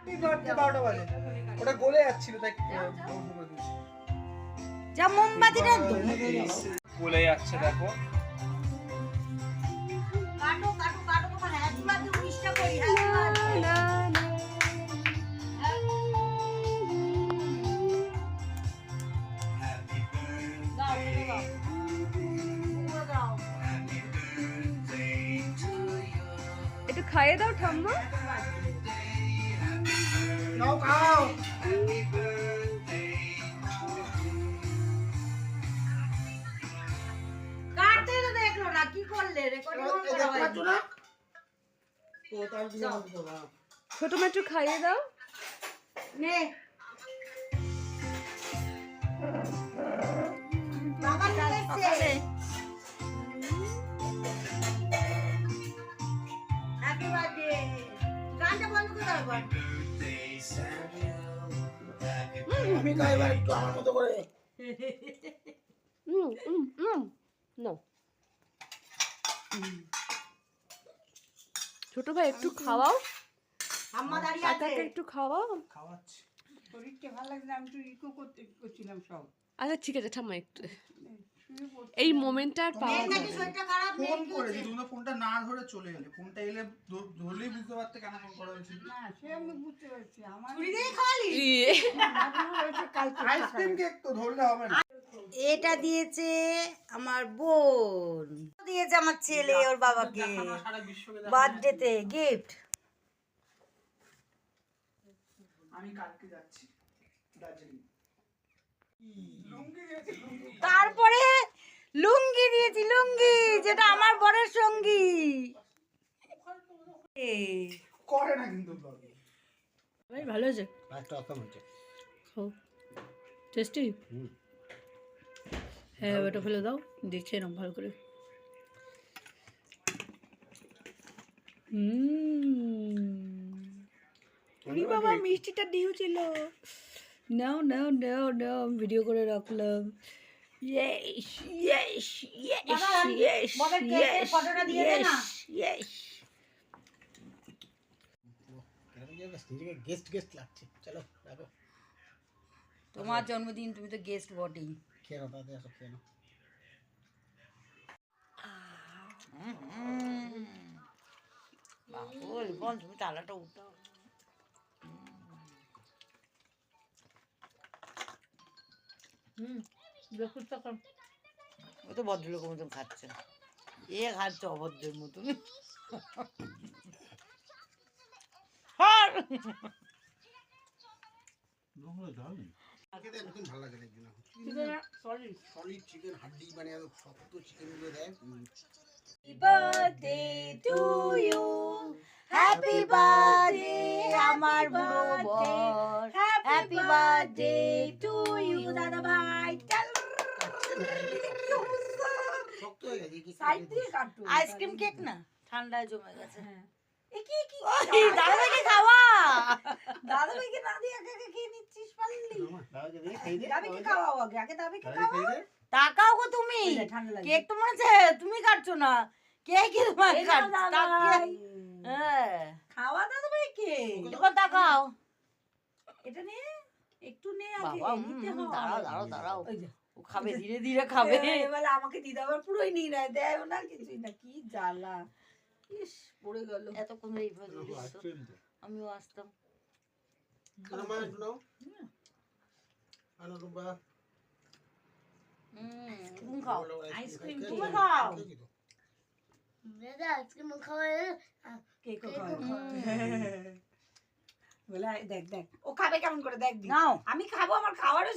12টা বাজে ওটা গলে যাচ্ছিল তাই যা মোমবাতিটা গলে যাচ্ছে দেখো কাটো কাটো কাটো তোমার হ্যাপি বার্থডে উইশটা করি একটু খাইয়ে দাও ঠাম্মা। নাও খাও কাটতে তো দেখলো না কি করলে রেকর্ডিং করা হয়নি না তো তার দিয়ে বলতো না ছোট মা একটু খাইয়ে দাও। নে বাবা চলে এসেছে হ্যাপি বার্থডে গানটা বন্ধ করে দাও এবার আমি খাইবার একটু আমার মতো করে না ছোট ভাই একটু খাওয়াও, আম্মা দাঁড়িয়ে আছে কাকাকে একটু খাওয়াও। খাওয়াচ্ছি শরীরটা ভালো লাগছে আমি তো ইকো করছিলাম সব আচ্ছা ঠিক আছে ঠাম্মা একটু এই মোমেন্টটা আর পাওয়া মেয়ের নাকি যাবে না। শরীরটা খারাপ ফোন করেছি তুমি তো ফোনটা না ধরে চলে গেলে ফোনটা এলে ধরলেই বুঝতে পারতে কেন ফোন করা হয়েছিল না সে আমি বুঝতে পারছি আমার চুরি দিয়ে খাওয়ালি ইয়ে, কালকে আইসক্রিম কেক তো ধরলে হবে না এটা দিয়েছে আমার বোন দিয়েছে আমার ছেলে ওর বাবাকে সারা বিশ্বকে বার্থডেতে গিফট আমি কালকে যাচ্ছি দার্জিলিং লুঙ্গি দিয়েছি লুঙ্গি তারপরে লুঙ্গি দিয়েছি লুঙ্গি যেটা আমার বরের সঙ্গী করে না কিন্তু ব্লগে ভাই ভালো হয়েছে, একটা অসম হচ্ছে খাও টেস্টি। হ্যাঁ ওটা ফেলে দাও, দেখছে এরকম ভালো করে। বাবা মিষ্টিটা ডিউ ছিল। নাও নাও নাও নাও, ভিডিও করে রাখলাম। ইয়েস ইয়েস ইয়েস বাবা, ইয়েস ববের কেকের ফটোটা দিয়ে দে না। ইয়েস। গেস্ট গেস্ট লাগছে চলো রাখো তোমার জন্মদিন তুমি তো গেস্ট বটেই খেয়ে নাও তাদের সব খেয়ে নাও বাবুল বোন তুমি তালাটা উঠাও ও তো ভদ্রলোকের মতন খাচ্ছে এ খাচ্ছে অভদ্রের মতন খেতে একদম ভালো লাগে দেখবি না সলিড চিকেন হাড্ডি মানে এত শক্ত চিকেন গুলো দেয় birthday to you happy birthday আমার বুড়ো বর হ্যাপি বার্থডে টু ইউ দাদা ভাই শক্ত হয়ে গেছে কি সাইড দিয়ে কাটো আইসক্রিম কেক না ঠান্ডায় জমে গেছে দাদা ভাইকে খাওয়া দাদা ভাইকে না দিয়ে একা একা খেয়ে নিচ্ছিস পারলি দাবিকে খাওয়াও আগে আগে দাবিকে খাওয়াও তাকাও গো তুমি ঠান্ডা লাগে কেক তো মনে হচ্ছে তুমি কাটছো না কে কি তোমার হ্যাঁ খাওয়া দাদা ভাইকে যখন তাকাও এটা নে একটু নে আগে বাবা নিতে হয়। দাঁড়াও দাঁড়াও দাঁড়াও ওই যে ও খাবে ধীরে ধীরে খাবে এবারে আমাকে দিদা আবার পুরোই নিয়ে নেয় দেয় না কিছুই না কি জ্বালা ইস পড়ে গেল এতক্ষণ এইভাবে দিচ্ছ। আমিও আসতাম তুমি খাও আইসক্রিম তুমি খাও কেকও খাওয়ায় বলে দেখ দেখ ও খাবে কেমন করে দেখ দি। নাও আমি খাবো আমার খাওয়ারও